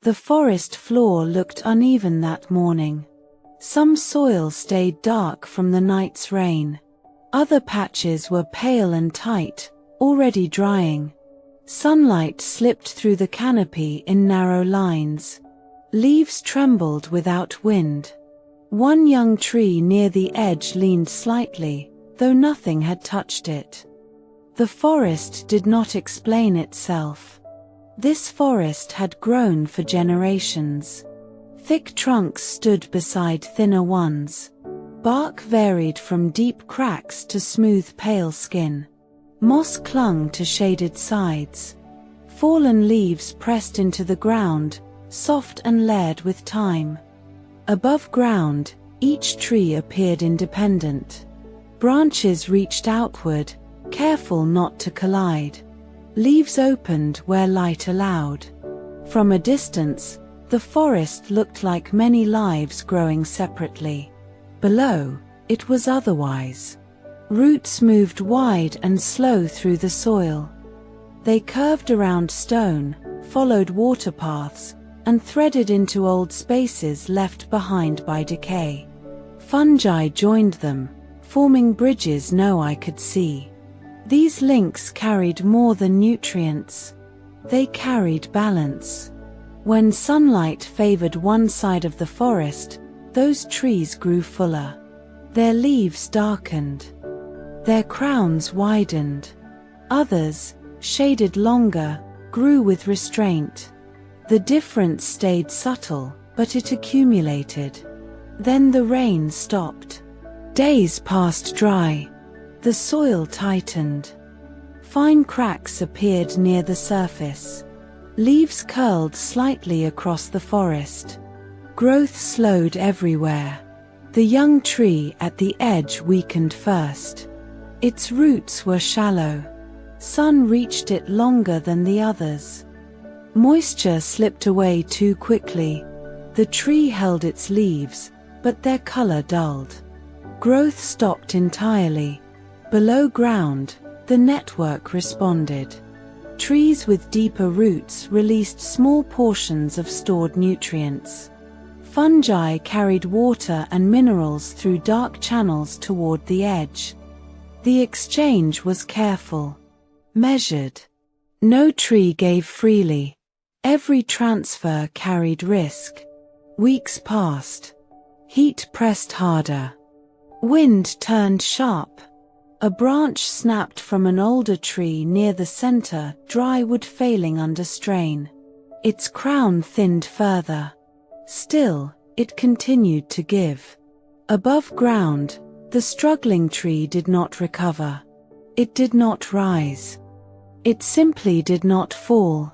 The forest floor looked uneven that morning. Some soil stayed dark from the night's rain. Other patches were pale and tight, already drying. Sunlight slipped through the canopy in narrow lines. Leaves trembled without wind. One young tree near the edge leaned slightly, though nothing had touched it. The forest did not explain itself. This forest had grown for generations. Thick trunks stood beside thinner ones. Bark varied from deep cracks to smooth pale skin. Moss clung to shaded sides. Fallen leaves pressed into the ground, soft and layered with time. Above ground, each tree appeared independent. Branches reached outward, careful not to collide. Leaves opened where light allowed. From a distance, the forest looked like many lives growing separately. Below, it was otherwise. Roots moved wide and slow through the soil. They curved around stone, followed water paths, and threaded into old spaces left behind by decay. Fungi joined them, forming bridges no eye could see. These links carried more than nutrients. They carried balance. When sunlight favored one side of the forest, those trees grew fuller. Their leaves darkened. Their crowns widened. Others, shaded longer, grew with restraint. The difference stayed subtle, but it accumulated. Then the rain stopped. Days passed dry. The soil tightened. Fine cracks appeared near the surface. Leaves curled slightly across the forest. Growth slowed everywhere. The young tree at the edge weakened first. Its roots were shallow. Sun reached it longer than the others. Moisture slipped away too quickly. The tree held its leaves, but their color dulled. Growth stopped entirely. Below ground, the network responded. Trees with deeper roots released small portions of stored nutrients. Fungi carried water and minerals through dark channels toward the edge. The exchange was careful, measured. No tree gave freely. Every transfer carried risk. Weeks passed. Heat pressed harder. Wind turned sharp. A branch snapped from an older tree near the center, dry wood failing under strain. Its crown thinned further. Still, it continued to give. Above ground, the struggling tree did not recover. It did not rise. It simply did not fall.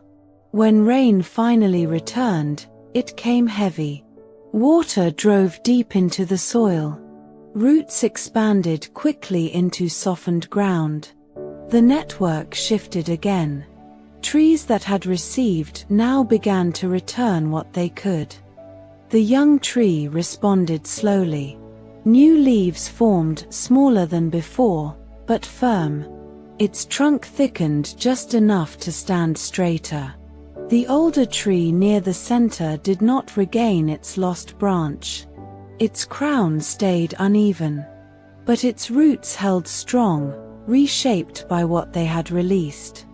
When rain finally returned, it came heavy. Water drove deep into the soil. Roots expanded quickly into softened ground. The network shifted again. Trees that had received now began to return what they could. The young tree responded slowly. New leaves formed, smaller than before, but firm. Its trunk thickened just enough to stand straighter. The older tree near the center did not regain its lost branch. Its crown stayed uneven, but its roots held strong, reshaped by what they had released.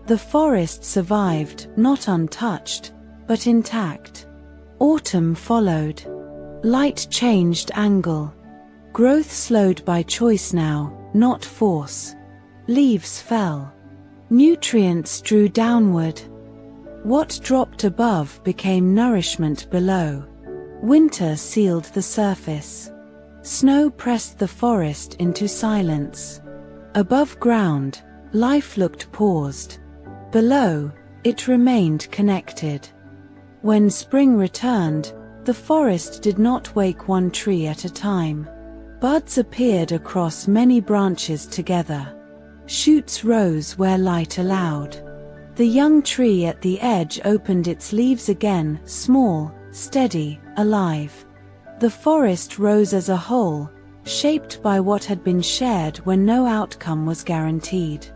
The forest survived, not untouched, but intact. Autumn followed. Light changed angle. Growth slowed by choice now, not force. Leaves fell. Nutrients drew downward. What dropped above became nourishment below. Winter sealed the surface. Snow pressed the forest into silence. Above ground, life looked paused. Below, it remained connected. When spring returned, the forest did not wake one tree at a time. Buds appeared across many branches together. Shoots rose where light allowed. The young tree at the edge opened its leaves again, small, steady, alive. The forest rose as a whole, shaped by what had been shared when no outcome was guaranteed.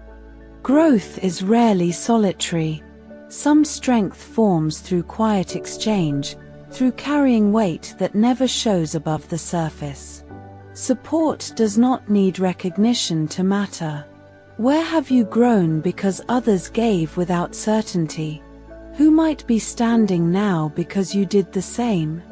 Growth is rarely solitary. Some strength forms through quiet exchange, through carrying weight that never shows above the surface. Support does not need recognition to matter. Where have you grown because others gave without certainty? Who might be standing now because you did the same?